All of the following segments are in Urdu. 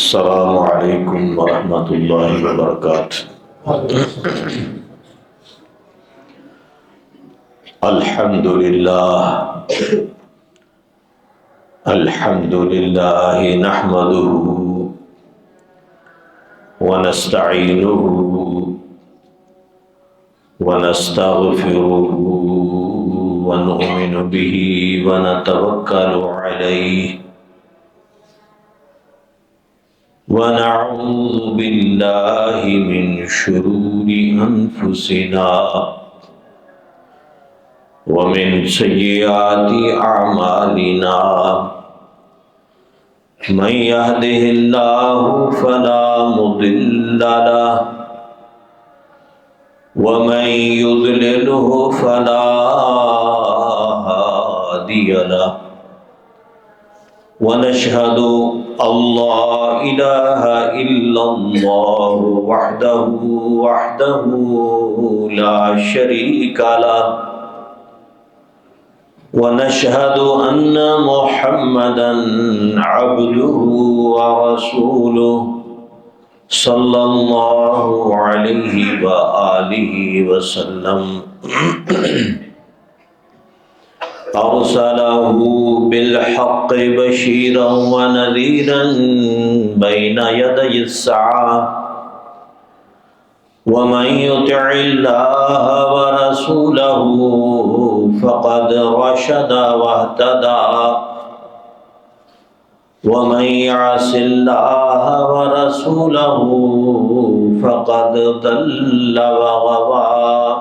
السلام علیکم ورحمۃ اللہ وبرکاتہ۔ الحمد للہ نحمده ونستعینه ونستغفره ونؤمن به ونتوکل علیہ ونعوذ باللہ من شرور انفسنا ومن سیئات اعمالنا من يهده الله فلا مضل له ومن يضلله فلا هادي له ونشهد أن لا إله إلا الله وحده لا شريك له ونشهد أن محمدا عبده ورسوله صلى الله عليه وآله وسلم أرسله بالحق بشيرا ونذيرا بين يدي الساعة ومن يطع الله ورسوله فقد رشد واهتدى ومن يعص الله ورسوله فقد ضل وغوى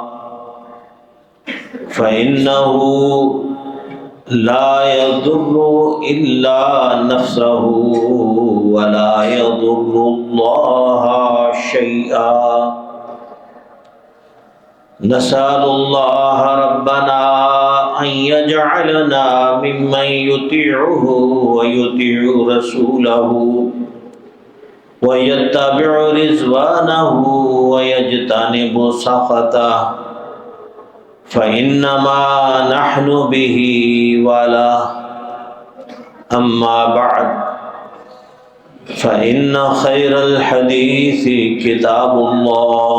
فإنه لا يضر إلا نفسه ولا يضر الله شيئا نسأل الله ربنا أن يجعلنا ممن يطيعه ويطيع رسوله ويتبع رضوانه ويجتنب سخطه فإنما نحن به وله أما بعد فإن خير الحديث كتاب الله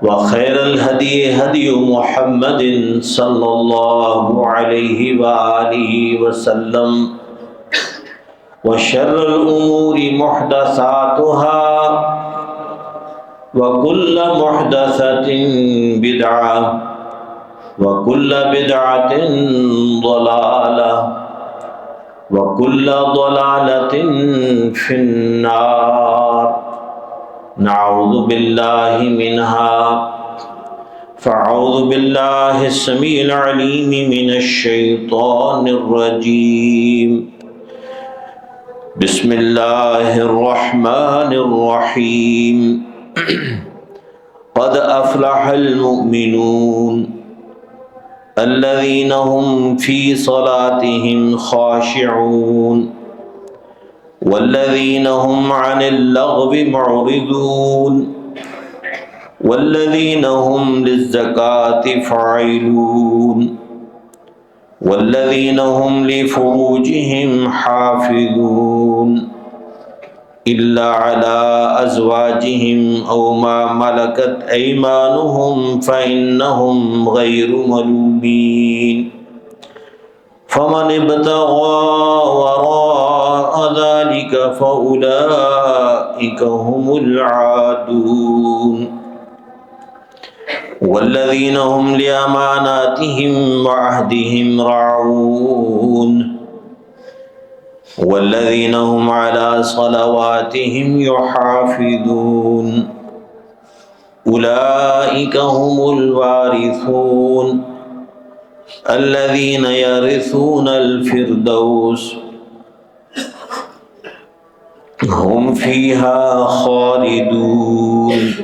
وخير الهدي هدي محمد صلى الله عليه وآله وسلم وشر الأمور محدثاتها وكل محدثة بدعة وكل بدعة ضلالة وكل ضلالة في النار نعوذ بالله منها فأعوذ بالله السميع العليم من الشيطان الرجيم بسم الله الرحمن الرحيم قد أفلح المؤمنون الذين هم في صلاتهم خاشعون والذين هم عن اللغو معرضون والذين هم للزكاة فاعلون والذين هم لفروجهم حافظون إلا على أزواجهم أو ما ملكت أيمانهم فإنهم غير ملومين فمن ابتغى وراء ذلك فأولئك هم العادون والذين هم لأماناتهم وعهدهم راعون والذين هم على صلواتهم يحافظون أولئك هم الوارثون الذين يرثون الفردوس هم فيها خالدون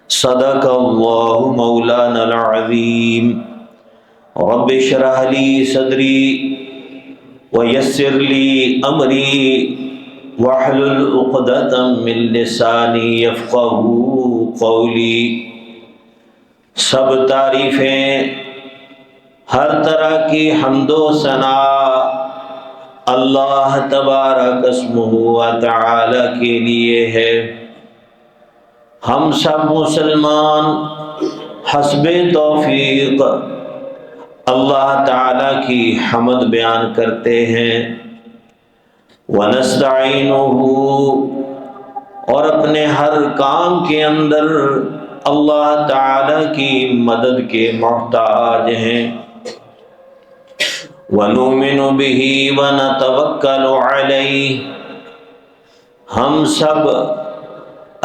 صدق الله مولانا العظيم رب اشرح لي صدري ويسر لي أمري واحلل عقدة من لساني يفقهوا قولي۔ سب تعریفیں، ہر طرح کی حمد و ثنا اللہ تبارک اسمہ و تعالی کے لیے ہے۔ ہم سب مسلمان حسب توفیق اللہ تعالی کی حمد بیان کرتے ہیں، وَنَسْتَعِينُهُ، اور اپنے ہر کام کے اندر اللہ تعالی کی مدد کے محتاج ہیں، وَنُؤْمِنُ بِهِ وَنَتَوَكَّلُ عَلَيْهِ، ہم سب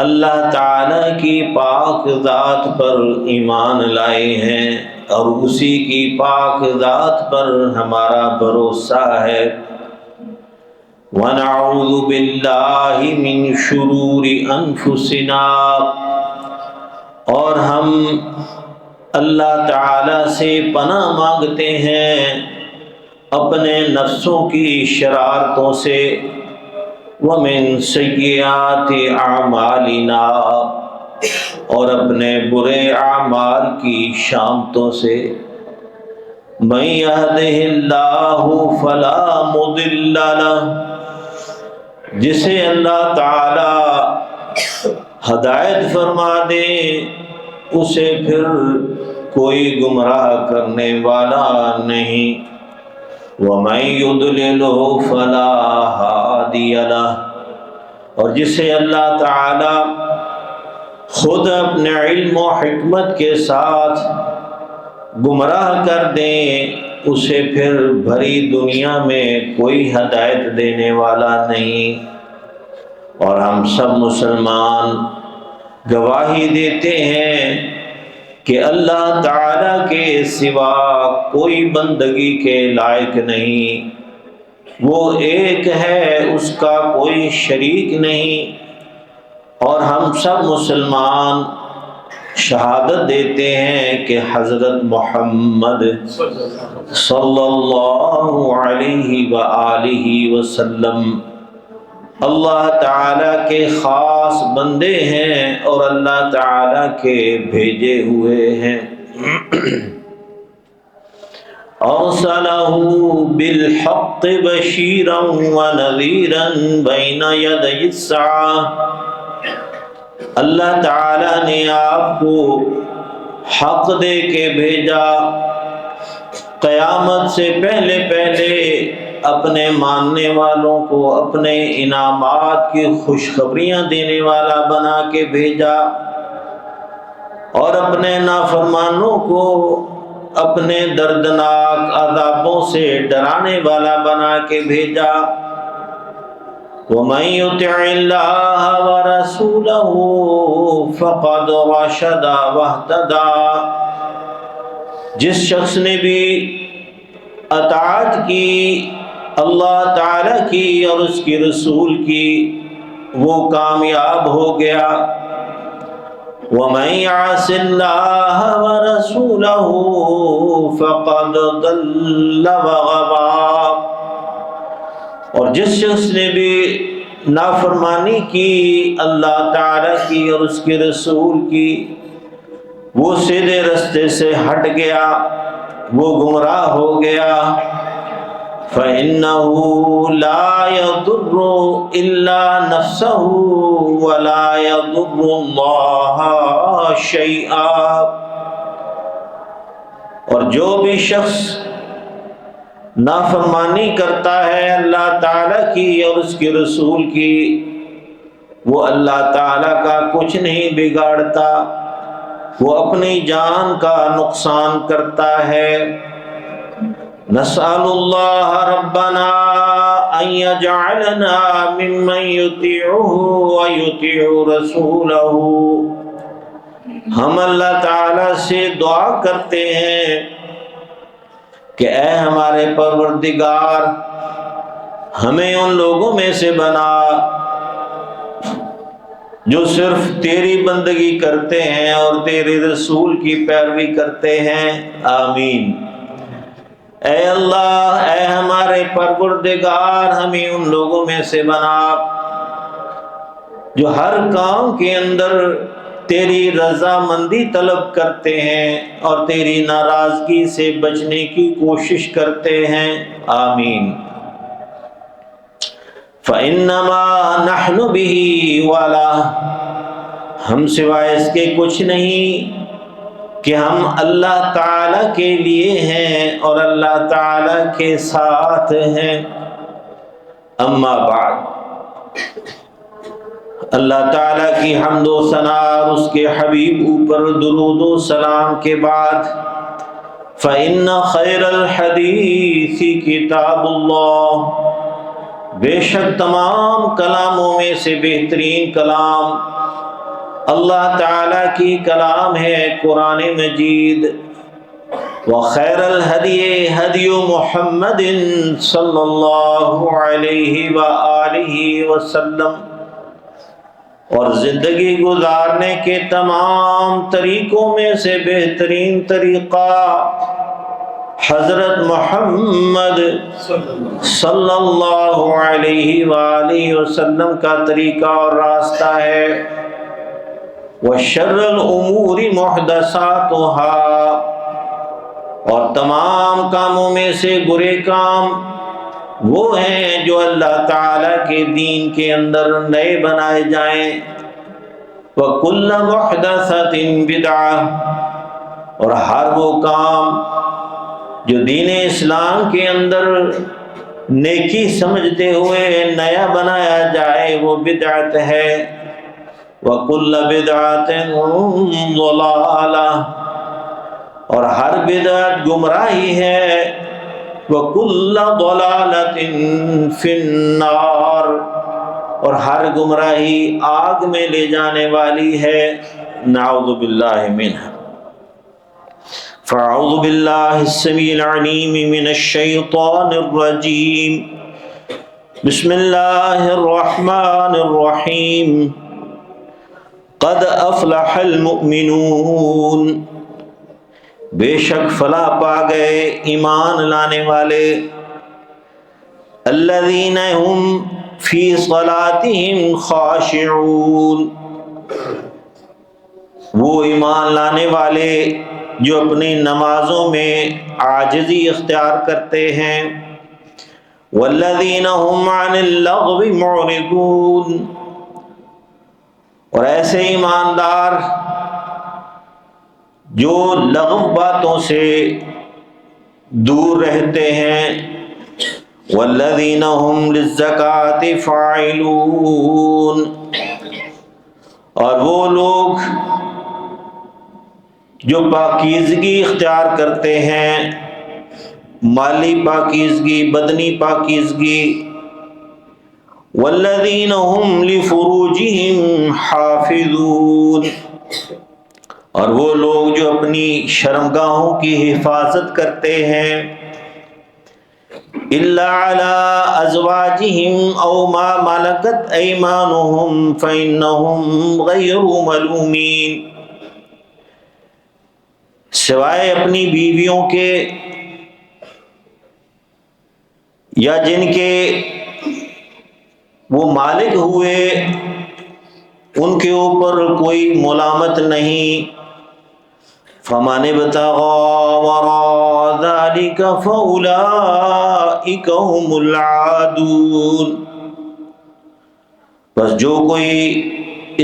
اللہ تعالی کی پاک ذات پر ایمان لائے ہیں اور اسی کی پاک ذات پر ہمارا بھروسہ ہے۔ وَنَعُوذُ بِاللَّهِ مِن شُرُورِ أَنفُسِنَا، اور ہم اللہ تعالی سے پناہ مانگتے ہیں اپنے نفسوں کی شرارتوں سے، وَمِن سَيِّئَاتِ أَعْمَالِنَا، اور اپنے برے اعمال کی شامتوں سے۔ مَن يَهْدِهِ اللَّهُ فَلَا مُضِلَّ لَهُ، جسے اللہ تعالی ہدایت فرما دے اسے پھر کوئی گمراہ کرنے والا نہیں۔ وَمَن يُضْلِلْهُ فَلَا هَادِيَ لَهُ، اور جسے اللہ تعالی خود اپنے علم و حکمت کے ساتھ گمراہ کر دیں اسے پھر بھری دنیا میں کوئی ہدایت دینے والا نہیں۔ اور ہم سب مسلمان گواہی دیتے ہیں کہ اللہ تعالی کے سوا کوئی بندگی کے لائق نہیں، وہ ایک ہے، اس کا کوئی شریک نہیں۔ اور ہم سب مسلمان شہادت دیتے ہیں کہ حضرت محمد صلی اللہ علیہ وآلہ وسلم اللہ تعالی کے خاص بندے ہیں اور اللہ تعالی کے بھیجے ہوئے ہیں۔ أرسله بالحق بشيرا ونذيرا بين يدي الساعة، اللہ تعالی نے آپ کو حق دے کے بھیجا، قیامت سے پہلے پہلے اپنے ماننے والوں کو اپنے انعامات کی خوشخبریاں دینے والا بنا کے بھیجا، اور اپنے نافرمانوں کو اپنے دردناک عذابوں سے ڈرانے والا بنا کے بھیجا۔ وَمَن يُطِعِ اللَّهَ وَرَسُولَهُ فَقَدْ رَشَدَ وَاهْتَدَىٰ، جس شخص نے بھی اطاعت کی اللہ تعالی کی اور اس کی رسول کی وہ کامیاب ہو گیا۔ وَمَن يَعْصِ اللَّهَ وَرَسُولَهُ فَقَدْ ضَلَّ وَغَوَىٰ، اور جس شخص نے بھی نافرمانی کی اللہ تعالی کی اور اس کے رسول کی وہ سیدھے رستے سے ہٹ گیا، وہ گمراہ ہو گیا۔ فَإِنَّهُ لَا يَضُرُّ إِلَّا نَفْسَهُ وَلَا يَضُرُّ اللَّهَ شَيْئًا، اور جو بھی شخص نافرمانی کرتا ہے اللہ تعالی کی اور اس کے رسول کی وہ اللہ تعالی کا کچھ نہیں بگاڑتا، وہ اپنی جان کا نقصان کرتا ہے۔ نسأل اللہ ربنا ان یجعلنا ممن یطیعہ ویطیع رسولہ، ہم اللہ تعالی سے دعا کرتے ہیں کہ اے ہمارے پروردگار ہمیں ان لوگوں میں سے بنا جو صرف تیری بندگی کرتے ہیں اور تیرے رسول کی پیروی کرتے ہیں، آمین۔ اے اللہ، اے ہمارے پروردگار ہمیں ان لوگوں میں سے بنا جو ہر کام کے اندر تیری رضامندی طلب کرتے ہیں اور تیری ناراضگی سے بچنے کی کوشش کرتے ہیں، آمین۔ فَإِنَّمَا نَحْنُ بِهِ وَلَا، ہم سوائے اس کے کچھ نہیں کہ ہم اللہ تعالیٰ کے لیے ہیں اور اللہ تعالیٰ کے ساتھ ہیں۔ اما بعد، اللہ تعالیٰ کی حمد و ثنا اور اس کے حبیب اوپر درود و سلام کے بعد، فَإِنَّ خَيْرَ الْحَدِيثِ کتاب اللہ، بے شک تمام کلاموں میں سے بہترین کلام اللہ تعالیٰ کی کلام ہے قرآن مجید۔ وخیر الہدی ہدی محمد صلی اللہ علیہ وآلہ وسلم، اور زندگی گزارنے کے تمام طریقوں میں سے بہترین طریقہ حضرت محمد صلی اللہ علیہ وآلہ وسلم کا طریقہ اور راستہ ہے۔ وَشَرَّ الْأُمُورِ مُحْدَثَاتُهَا، اور تمام کاموں میں سے برے کام وہ ہیں جو اللہ تعالیٰ کے دین کے اندر نئے بنائے جائیں۔ وَكُلَّ مُحْدَثَةٍ بِدْعَةٍ، اور ہر وہ کام جو دین اسلام کے اندر نیکی سمجھتے ہوئے نیا بنایا جائے وہ بدعت ہے۔ وَكُلَّ بِدْعَةٍ ضَلَالَةٍ، اور ہر بدعت گمراہی ہے۔ وَكُلَّ ضَلَالَةٍ فِي النَّارِ، اور ہر گمراہی آگ میں لے جانے والی ہے۔ نعوذ باللہ منہ۔ فاعوذ باللہ السمیع العلیم من الشیطان الرجیم، بسم اللہ الرحمن الرحیم۔ قد افلح المؤمنون، بے شک فلاح پا گئے ایمان لانے والے۔ الذین هم فی صلاتهم خاشعون، وہ ایمان لانے والے جو اپنی نمازوں میں عاجزی اختیار کرتے ہیں۔ والذین هم عن اللغو معرضون، اور ایسے ایماندار جو لغو باتوں سے دور رہتے ہیں۔ والذین هم للزکاة فاعلون، اور وہ لوگ جو پاکیزگی اختیار کرتے ہیں، مالی پاکیزگی، بدنی پاکیزگی۔ والذین هم لفروجہم حافظون، اور وہ لوگ جو اپنی شرمگاہوں کی حفاظت کرتے ہیں۔ الا علی ازواجہم او ما ملکت ایمانہم فانہم غیر ملومین، سوائے اپنی بیویوں کے یا جن کے وہ مالک ہوئے ان کے اوپر کوئی ملامت نہیں۔ فمن ابتغى وراء ذلك فأولئك هم العادون، بس جو کوئی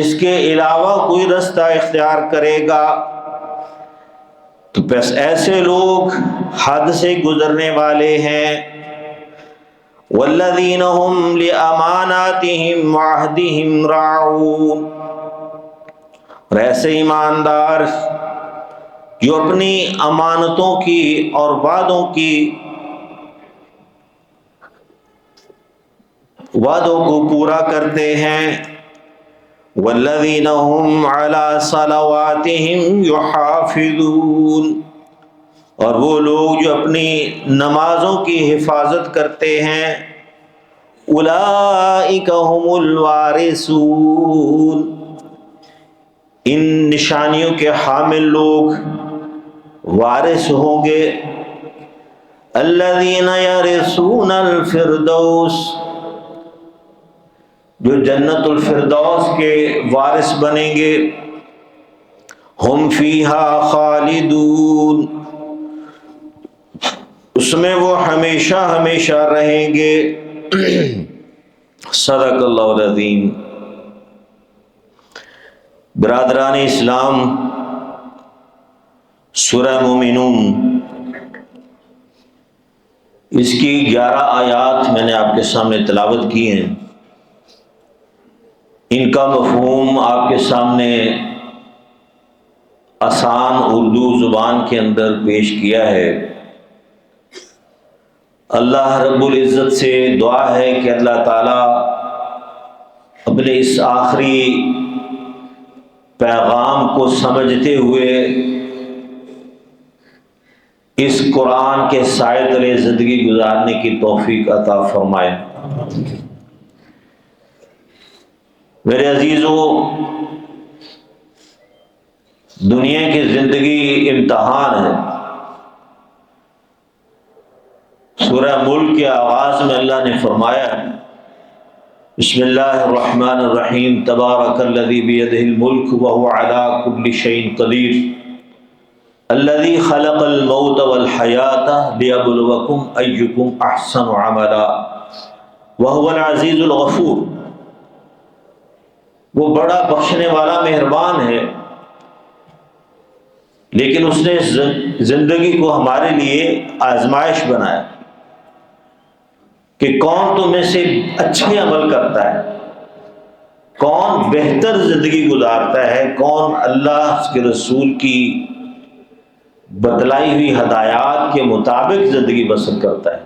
اس کے علاوہ کوئی رستہ اختیار کرے گا تو بس ایسے لوگ حد سے گزرنے والے ہیں۔ والذین هم لأماناتهم وعہدهم راعون، اور ایسے ایماندار جو اپنی امانتوں کی اور وعدوں کو پورا کرتے ہیں۔ والذین هم علی صلواتهم یحافظون، اور وہ لوگ جو اپنی نمازوں کی حفاظت کرتے ہیں۔ اولئک هم الوارثون، ان نشانیوں کے حامل لوگ وارث ہوں گے۔ الذین یرثون الفردوس، جو جنت الفردوس کے وارث بنیں گے۔ ہم فیہا خالدون، اس میں وہ ہمیشہ ہمیشہ رہیں گے۔ صدق اللہ العظیم۔ برادران اسلام، سورہ مومنون اس کی 11 آیات میں نے آپ کے سامنے تلاوت کی ہیں۔ ان کا مفہوم آپ کے سامنے آسان اردو زبان کے اندر پیش کیا ہے۔ اللہ رب العزت سے دعا ہے کہ اللہ تعالیٰ اپنے اس آخری پیغام کو سمجھتے ہوئے اس قرآن کے سائے تلے زندگی گزارنے کی توفیق عطا فرمائے۔ میرے عزیزو، دنیا کی زندگی امتحان ہے۔ سورہ ملک کے آغاز میں اللہ نے فرمایا، بسم اللہ الرحمن الرحیم، تبارک الذی بیدہ الملک وہو علی کل شیء قدیر، الذی خلق الموت والحیاۃ لیبلوکم ایکم احسن عملا وہو العزیز الغفور۔ وہ بڑا بخشنے والا مہربان ہے، لیکن اس نے زندگی کو ہمارے لیے آزمائش بنایا کہ کون تم میں سے اچھے عمل کرتا ہے، کون بہتر زندگی گزارتا ہے، کون اللہ کے رسول کی بتلائی ہوئی ہدایات کے مطابق زندگی بسر کرتا ہے،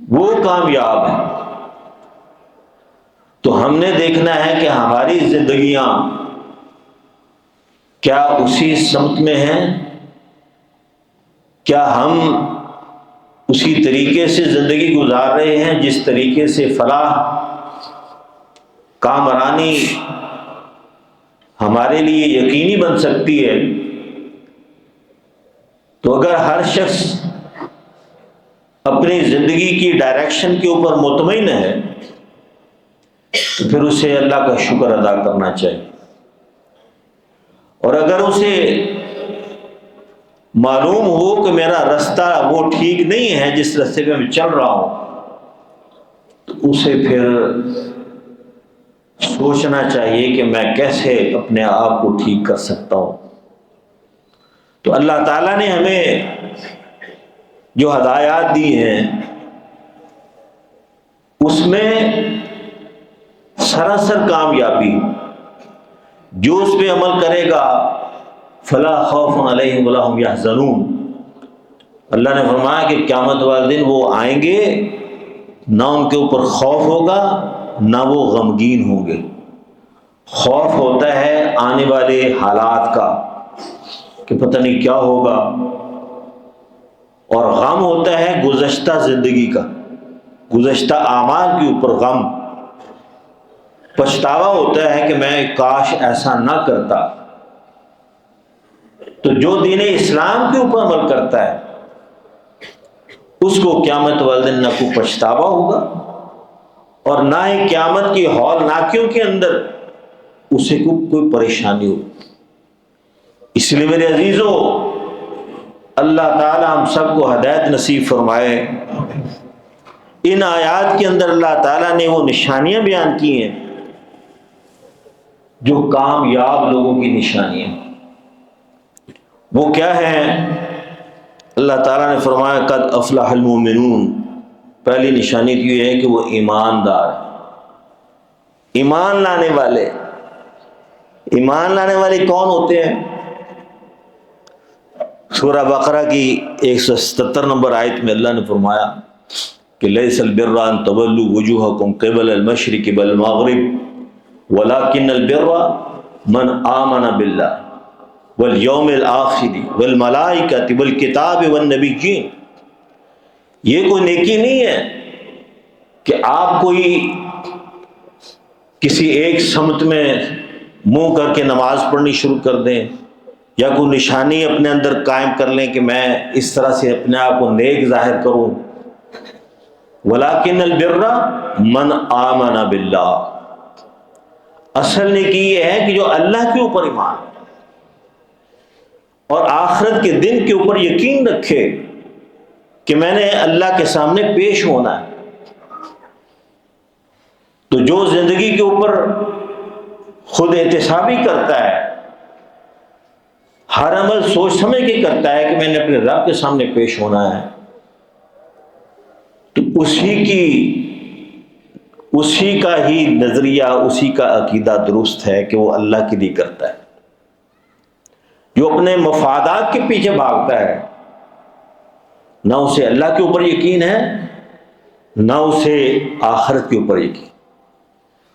وہ کامیاب ہے۔ تو ہم نے دیکھنا ہے کہ ہماری زندگیاں کیا اسی سمت میں ہیں، کیا ہم اسی طریقے سے زندگی گزار رہے ہیں جس طریقے سے فلاح کامرانی ہمارے لیے یقینی بن سکتی ہے۔ تو اگر ہر شخص اپنی زندگی کی ڈائریکشن کے اوپر مطمئن ہے تو پھر اسے اللہ کا شکر ادا کرنا چاہیے، اور اگر اسے معلوم ہو کہ میرا رستہ وہ ٹھیک نہیں ہے جس رستے پہ میں چل رہا ہوں، تو اسے پھر سوچنا چاہیے کہ میں کیسے اپنے آپ کو ٹھیک کر سکتا ہوں۔ تو اللہ تعالیٰ نے ہمیں جو ہدایات دی ہیں اس میں سراسر کامیابی، جو اس پہ عمل کرے گا فلا خوف علیہم ولا ہم یحزنون۔ اللہ نے فرمایا کہ قیامت والے دن وہ آئیں گے، نہ ان کے اوپر خوف ہوگا نہ وہ غمگین ہوں گے۔ خوف ہوتا ہے آنے والے حالات کا کہ پتہ نہیں کیا ہوگا، اور غم ہوتا ہے گزشتہ زندگی کا، گزشتہ اعمال کے اوپر غم، پچھتاوا ہوتا ہے کہ میں کاش ایسا نہ کرتا۔ تو جو دین اسلام کے اوپر عمل کرتا ہے اس کو قیامت والے دن نہ کوئی پچھتاوا ہوگا اور نہ ہی قیامت کی ہولناکیوں کے اندر اسے کوئی پریشانی ہوگی۔ اس لیے میرے عزیزو، اللہ تعالی ہم سب کو ہدایت نصیب فرمائے۔ ان آیات کے اندر اللہ تعالیٰ نے وہ نشانیاں بیان کی ہیں جو کامیاب لوگوں کی نشانیاں۔ وہ کیا ہیں؟ اللہ تعالیٰ نے فرمایا قد افلح المؤمنون، پہلی نشانی تو یہ ہے کہ وہ ایماندار، ایمان لانے والے۔ ایمان لانے والے کون ہوتے ہیں؟ سورہ بقرہ کی 177 نمبر آیت میں اللہ نے فرمایا کہ لیس البر ان تولوا وجوہکم قبل المشرق والمغرب ولکن البر من آمن باللہ والیوم الآخر والملائکۃ والکتاب والنبیین۔ یہ کوئی نیکی نہیں ہے کہ آپ کوئی کسی ایک سمت میں منہ کر کے نماز پڑھنی شروع کر دیں یا کوئی نشانی اپنے اندر قائم کر لیں کہ میں اس طرح سے اپنے آپ کو نیک ظاہر کروں۔ وَلَكِنَّ الْبِرَّ مَنْ آمَنَ بِاللَّهِ، اصل نیکی یہ ہے کہ جو اللہ کے اوپر ایمان اور آخرت کے دن کے اوپر یقین رکھے کہ میں نے اللہ کے سامنے پیش ہونا ہے، تو جو زندگی کے اوپر خود احتسابی کرتا ہے، ہر عمل سوچ سمجھ کے کرتا ہے کہ میں نے اپنے رب کے سامنے پیش ہونا ہے، تو اسی کا ہی نظریہ، اسی کا عقیدہ درست ہے کہ وہ اللہ کے لیے کرتا ہے۔ جو اپنے مفادات کے پیچھے بھاگتا ہے، نہ اسے اللہ کے اوپر یقین ہے، نہ اسے آخرت کے اوپر یقین۔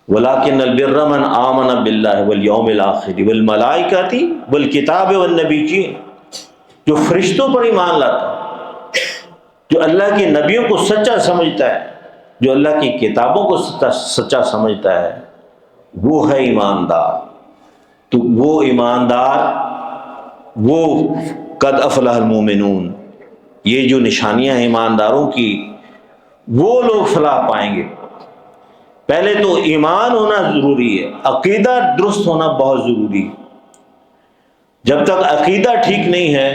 وَلَٰكِنَّ الْبِرَّ مَنْ آمَنَ بِاللَّهِ وَالْيَوْمِ الْآخِرِ وَالْمَلَائِكَةِ وَالْكِتَابِ وَالنَّبِيِّينَ، جو فرشتوں پر ایمان لاتا ہے، جو اللہ کے نبیوں کو سچا سمجھتا ہے، جو اللہ کی کتابوں کو سچا سمجھتا ہے، وہ ہے ایماندار۔ تو وہ ایماندار، وہ قد افلح المومنون، یہ جو نشانیاں ہیں ایمانداروں کی، وہ لوگ فلاح پائیں گے۔ پہلے تو ایمان ہونا ضروری ہے، عقیدہ درست ہونا بہت ضروری ہے۔ جب تک عقیدہ ٹھیک نہیں ہے،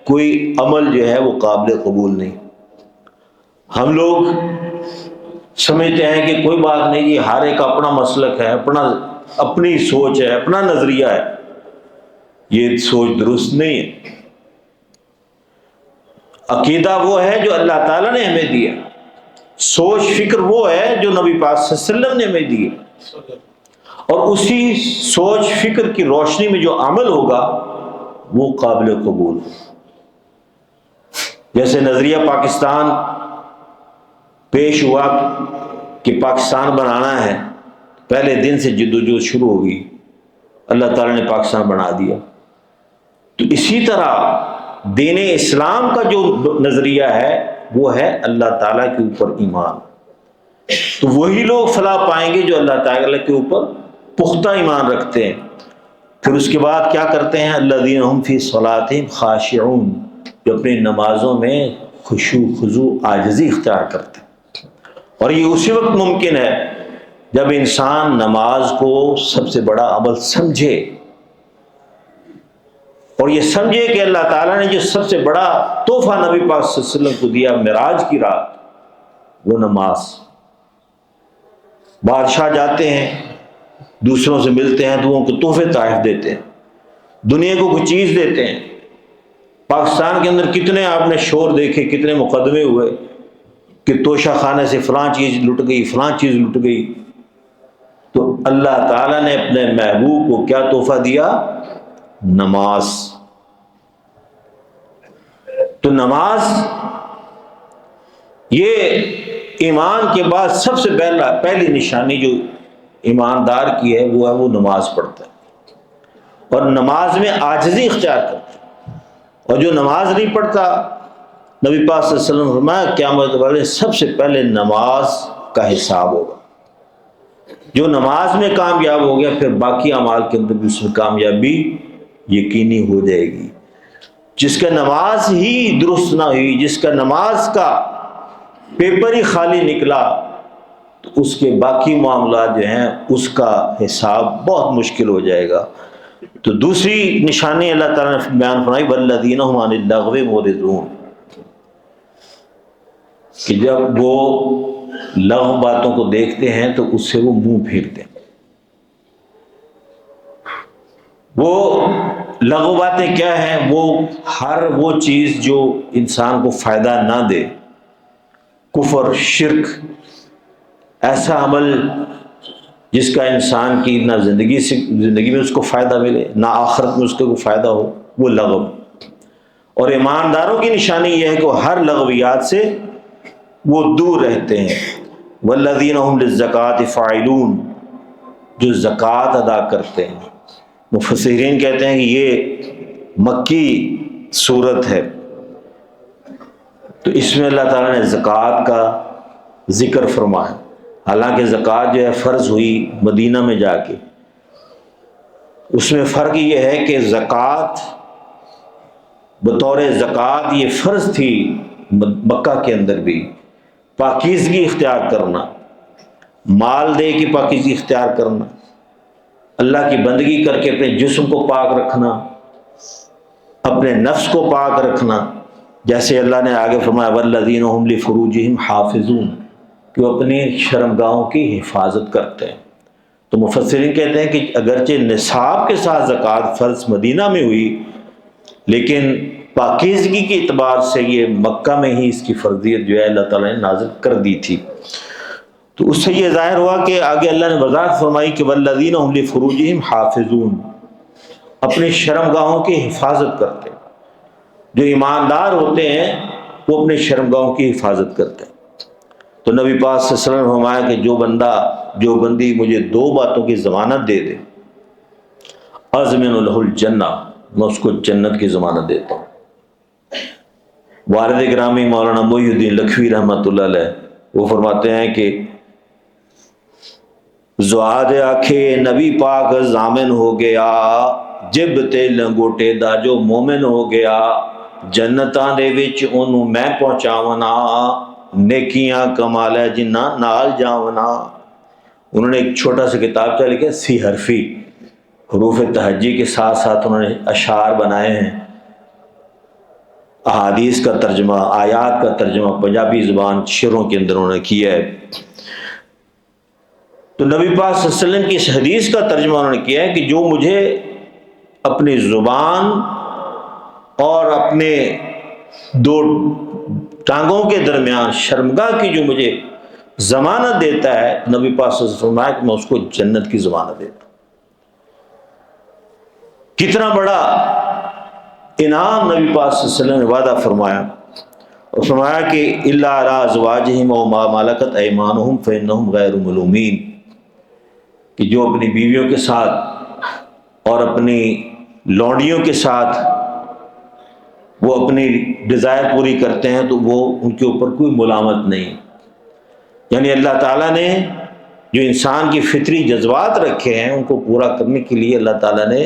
کوئی عمل جو ہے وہ قابل قبول نہیں۔ ہم لوگ سمجھتے ہیں کہ کوئی بات نہیں جی، ہر ایک اپنا مسلک ہے، اپنی سوچ ہے، اپنا نظریہ ہے۔ یہ سوچ درست نہیں ہے۔ عقیدہ وہ ہے جو اللہ تعالیٰ نے ہمیں دیا، سوچ فکر وہ ہے جو نبی پاک صلی اللہ علیہ وسلم نے ہمیں دی، اور اسی سوچ فکر کی روشنی میں جو عمل ہوگا وہ قابل قبول۔ جیسے نظریہ پاکستان پیش ہوا کہ پاکستان بنانا ہے، پہلے دن سے جدوجہد شروع ہوگی، اللہ تعالیٰ نے پاکستان بنا دیا۔ تو اسی طرح دین اسلام کا جو نظریہ ہے وہ ہے اللہ تعالیٰ کے اوپر ایمان۔ تو وہی لوگ فلاح پائیں گے جو اللہ تعالیٰ کے اوپر پختہ ایمان رکھتے ہیں۔ پھر اس کے بعد کیا کرتے ہیں؟ الذین هم فی صلاتہم خاشعون، جو اپنی نمازوں میں خشوع خضوع عاجزی اختیار کرتے ہیں۔ اور یہ اسی وقت ممکن ہے جب انسان نماز کو سب سے بڑا عمل سمجھے، اور یہ سمجھے کہ اللہ تعالیٰ نے جو سب سے بڑا تحفہ نبی پاک صلی اللہ علیہ وسلم کو دیا معراج کی رات، وہ نماز۔ بادشاہ جاتے ہیں، دوسروں سے ملتے ہیں تو ان کو تحفے تحائف دیتے ہیں، دنیا کو کوئی چیز دیتے ہیں۔ پاکستان کے اندر کتنے آپ نے شور دیکھے، کتنے مقدمے ہوئے کہ توشہ خانے سے فلاں چیز لٹ گئی، فلاں چیز لٹ گئی۔ تو اللہ تعالیٰ نے اپنے محبوب کو کیا تحفہ دیا؟ نماز۔ تو نماز یہ ایمان کے بعد سب سے پہلی نشانی جو ایماندار کی ہے وہ ہے وہ نماز پڑھتا ہے، اور نماز میں عاجزی اختیار کرتا ہے۔ اور جو نماز نہیں پڑھتا، نبی پاک صلی اللہ علیہ وسلم نے فرمایا قیامت والے سب سے پہلے نماز کا حساب ہوگا۔ جو نماز میں کامیاب ہو گیا، پھر باقی اعمال کے اندر بھی اس میں کامیابی یقینی ہو جائے گی۔ جس کا نماز ہی درست نہ ہوئی، جس کا نماز کا پیپر ہی خالی نکلا، تو اس کے باقی معاملات جو ہیں اس کا حساب بہت مشکل ہو جائے گا۔ تو دوسری نشانی اللہ تعالیٰ نے بیان فرمائی وَالَّذِينَ هُمْ عَنِ اللَّغْوِ مُعْرِضُونَ، کہ جب وہ لغو باتوں کو دیکھتے ہیں تو اس سے وہ منہ پھیرتے ہیں۔ وہ لغو باتیں کیا ہیں؟ ہر وہ چیز جو انسان کو فائدہ نہ دے، کفر، شرک، ایسا عمل جس کا انسان کی نہ زندگی میں اس کو فائدہ ملے، نہ آخرت میں اس کو فائدہ ہو، وہ لغو۔ اور ایمانداروں کی نشانی یہ ہے کہ وہ ہر لغویات سے وہ دور رہتے ہیں۔ والذین هم للزکاۃ فاعلون، جو زکوٰۃ ادا کرتے ہیں۔ مفسرین کہتے ہیں کہ یہ مکی صورت ہے، تو اس میں اللہ تعالیٰ نے زکوٰۃ کا ذکر فرمایا۔ حالانکہ زکوٰۃ جو ہے فرض ہوئی مدینہ میں جا کے۔ اس میں فرق یہ ہے کہ زکوٰۃ بطور زکوٰۃ یہ فرض تھی مکہ کے اندر بھی، پاکیزگی اختیار کرنا، مال دے کی پاکیزگی اختیار کرنا، اللہ کی بندگی کر کے اپنے جسم کو پاک رکھنا، اپنے نفس کو پاک رکھنا۔ جیسے اللہ نے آگے فرمایا والذین هم لفروجہم حافظون، کہ وہ اپنی شرمگاہوں کی حفاظت کرتے ہیں۔ تو مفسرین کہتے ہیں کہ اگرچہ نصاب کے ساتھ زکوٰۃ فرض مدینہ میں ہوئی، لیکن پاکیزگی کے اعتبار سے یہ مکہ میں ہی اس کی فرضیت جو ہے اللہ تعالیٰ نے نازل کر دی تھی۔ تو اس سے یہ ظاہر ہوا کہ آگے اللہ نے وضاحت فرمائی کہ والذین هم لفروجہم حافظون، اپنے شرمگاہوں کی حفاظت کرتے ہیں۔ جو ایماندار ہوتے ہیں وہ اپنے شرمگاہوں کی حفاظت کرتے ہیں۔ تو نبی پاک صلی اللہ علیہ وسلم نے فرمایا کہ جو بندی مجھے 2 باتوں کی ضمانت دے دے، اضمن لہ الجنہ، میں اس کو جنت کی ضمانت دیتا ہوں۔ والد گرامی مولانا محی الدین لکھوی رحمۃ اللہ علیہ وہ فرماتے ہیں کہ زہاد آکھے نبی پاک ضامن ہو گیا، جب تے لنگوٹے دا جو مومن ہو گیا، جنتاں دے وچ اونوں میں پہنچاونا، نیکیاں کمالے جنہ نال جاونا۔ انہوں نے ایک چھوٹا سا کتاب چاہ لکھا 30 حرفی، حروف تہجی کے ساتھ ساتھ انہوں نے اشعار بنائے ہیں، احادیث کا ترجمہ، آیات کا ترجمہ پنجابی زبان شعروں کے اندر انہوں نے کیا ہے۔ تو نبی پاک صلی اللہ علیہ وسلم کی اس حدیث کا ترجمہ انہوں نے کیا ہے کہ جو مجھے اپنی زبان اور اپنے 2 ٹانگوں کے درمیان شرمگاہ کی جو مجھے ضمانت دیتا ہے، نبی پاک صلی اللہ علیہ وسلم نے کہ میں اس کو جنت کی ضمانت دیتا ہوں۔ کتنا بڑا انعام نبی پاک صلی اللہ علیہ وسلم نے وعدہ فرمایا، اور فرمایا کہ الا علی ازواجہم و ما ملکت ایمانہم فانہم غیر ملومین، کہ جو اپنی بیویوں کے ساتھ اور اپنی لونڈیوں کے ساتھ وہ اپنی ڈیزائر پوری کرتے ہیں تو وہ ان کے اوپر کوئی ملامت نہیں۔ یعنی اللہ تعالیٰ نے جو انسان کی فطری جذبات رکھے ہیں ان کو پورا کرنے کے لیے اللہ تعالیٰ نے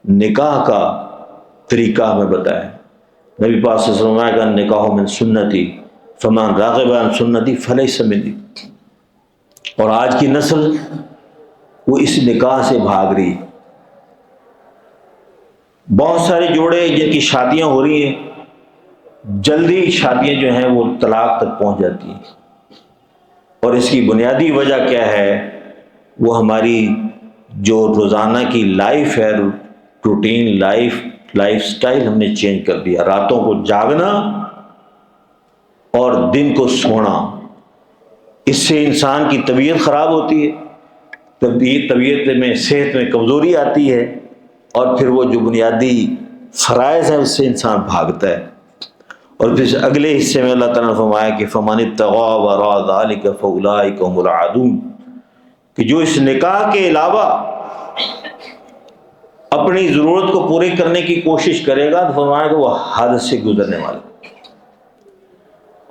نکاح کا طریقہ ہمیں بتایا۔ نبی پاک صلی اللہ علیہ وسلم کا نکاح من سنتی فمن راغب عن سنتی فلیس منی، اور آج کی نسل وہ اس نکاح سے بھاگ رہی۔ بہت سارے جوڑے جن کی شادیاں ہو رہی ہیں، جلدی شادیاں جو ہیں وہ طلاق تک پہنچ جاتی ہیں، اور اس کی بنیادی وجہ کیا ہے؟ وہ ہماری جو روزانہ کی لائف ہے، روٹین لائف سٹائل ہم نے چینج کر دیا۔ راتوں کو جاگنا اور دن کو سونا، اس سے انسان کی طبیعت خراب ہوتی ہے، طبیعت میں صحت میں کمزوری آتی ہے، اور پھر وہ جو بنیادی فرائض ہیں اس سے انسان بھاگتا ہے۔ اور پھر اگلے حصے میں اللہ تعالیٰ نے فرمایا کہ فمن ابتغى وراء ذلك فاولئک هم العادون، کہ جو اس نکاح کے علاوہ اپنی ضرورت کو پورے کرنے کی کوشش کرے گا تو فرمایا کہ وہ حد سے گزرنے والا۔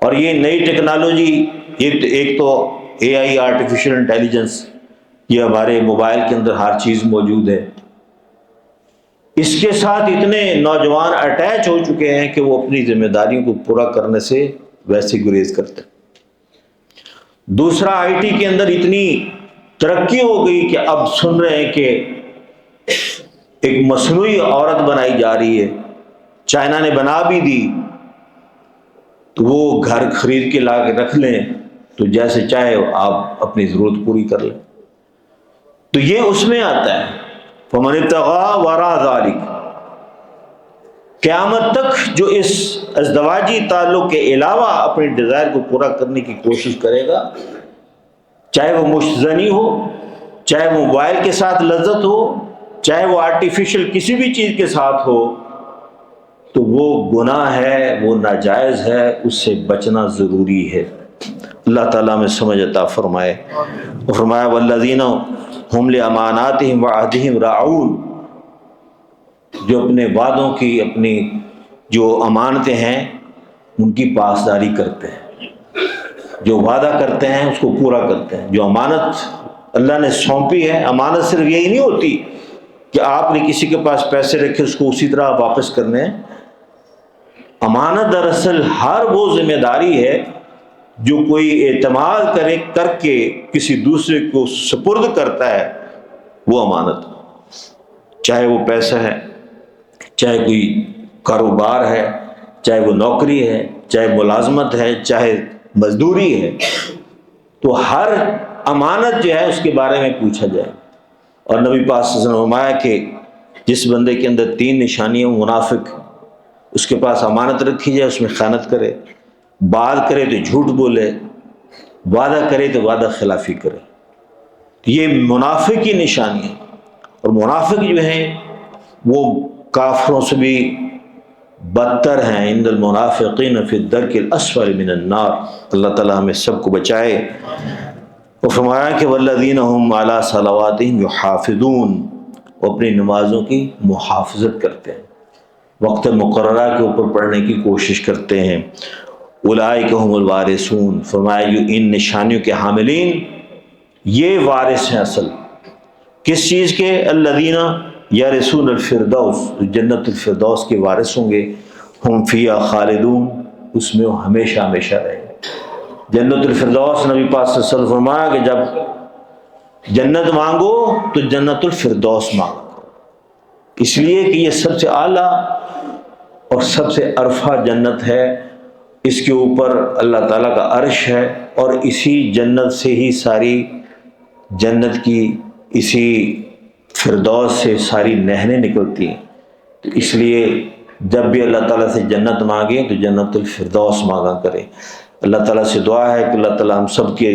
اور یہ نئی ٹیکنالوجی، یہ ایک تو اے آئی آرٹیفیشل انٹیلیجنس، یہ ہمارے موبائل کے اندر ہر چیز موجود ہے، اس کے ساتھ اتنے نوجوان اٹیچ ہو چکے ہیں کہ وہ اپنی ذمہ داریوں کو پورا کرنے سے ویسے گریز کرتے ہیں۔ دوسرا، آئی ٹی کے اندر اتنی ترقی ہو گئی کہ اب سن رہے ہیں کہ ایک مصنوعی عورت بنائی جا رہی ہے، چائنا نے بنا بھی دی، تو وہ گھر خرید کے لا کے رکھ لیں تو جیسے چاہے آپ اپنی ضرورت پوری کر لیں۔ تو یہ اس میں آتا ہے فمن ابتغى وراء ذلك، قیامت تک جو اس ازدواجی تعلق کے علاوہ اپنی ڈیزائر کو پورا کرنے کی کوشش کرے گا، چاہے وہ مشتزنی ہو، چاہے وہ موبائل کے ساتھ لذت ہو، چاہے وہ آرٹیفیشل کسی بھی چیز کے ساتھ ہو، تو وہ گناہ ہے، وہ ناجائز ہے، اس سے بچنا ضروری ہے۔ اللہ تعالیٰ میں سمجھ عطا فرمائے۔ اور فرمایا والذین ہم لاماناتہم وعہدہم راعون، جو اپنے وعدوں کی، اپنی جو امانتیں ہیں ان کی پاسداری کرتے ہیں، جو وعدہ کرتے ہیں اس کو پورا کرتے ہیں۔ جو امانت اللہ نے سونپی ہے، امانت صرف یہی نہیں ہوتی کہ آپ نے کسی کے پاس پیسے رکھے اس کو اسی طرح واپس کرنے ہیں۔ امانت دراصل ہر وہ ذمہ داری ہے جو کوئی اعتماد کر کے کسی دوسرے کو سپرد کرتا ہے، وہ امانت، چاہے وہ پیسہ ہے، چاہے کوئی کاروبار ہے، چاہے وہ نوکری ہے، چاہے ملازمت ہے، چاہے مزدوری ہے، تو ہر امانت جو ہے اس کے بارے میں پوچھا جائے. اور نبی پاک صلی اللہ علیہ وسلم نے فرمایا کہ جس بندے کے اندر 3 نشانیاں منافق، اس کے پاس امانت رکھی جائے اس میں خیانت کرے، بات کرے تو جھوٹ بولے، وعدہ کرے تو وعدہ خلافی کرے. یہ منافق کی نشانی ہے. اور منافق جو ہیں وہ کافروں سے بھی بدتر ہیں. ان المنافقین فی الدرک الاسفل من النار. اللہ تعالی ہمیں سب کو بچائے. وہ فرمایا کہ والذین هم علی صلواتہم یحافظون، وہ اپنی نمازوں کی محافظت کرتے ہیں، وقت مقررہ کے اوپر پڑھنے کی کوشش کرتے ہیں. اولئک هم الوارثون، فرمایا جو ان نشانیوں کے حاملین یہ وارث ہیں اصل. کس چیز کے؟ الذین یرثون الفردوس، جنت الفردوس کے وارث ہوں گے. ہم فیہا خالدون، اس میں وہ ہمیشہ ہمیشہ رہیں گے. جنت الفردوس، نبی پاک صلی اللہ علیہ وسلم فرمایا کہ جب جنت مانگو تو جنت الفردوس مانگو، اس لیے کہ یہ سب سے اعلیٰ اور سب سے عرفہ جنت ہے. اس کے اوپر اللہ تعالیٰ کا عرش ہے، اور اسی جنت سے ہی ساری جنت کی، اسی فردوس سے ساری نہریں نکلتی ہیں. تو اس لیے جب بھی اللہ تعالیٰ سے جنت مانگیں تو جنت الفردوس مانگا کریں. اللہ تعالیٰ سے دعا ہے کہ اللہ تعالیٰ ہم سب کے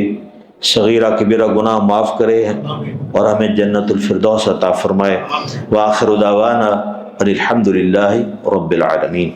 صغیرہ کبیرہ گناہ معاف کرے اور ہمیں جنت الفردوس عطا فرمائے. وآخر دعوانا ان الحمد للہ رب العالمین.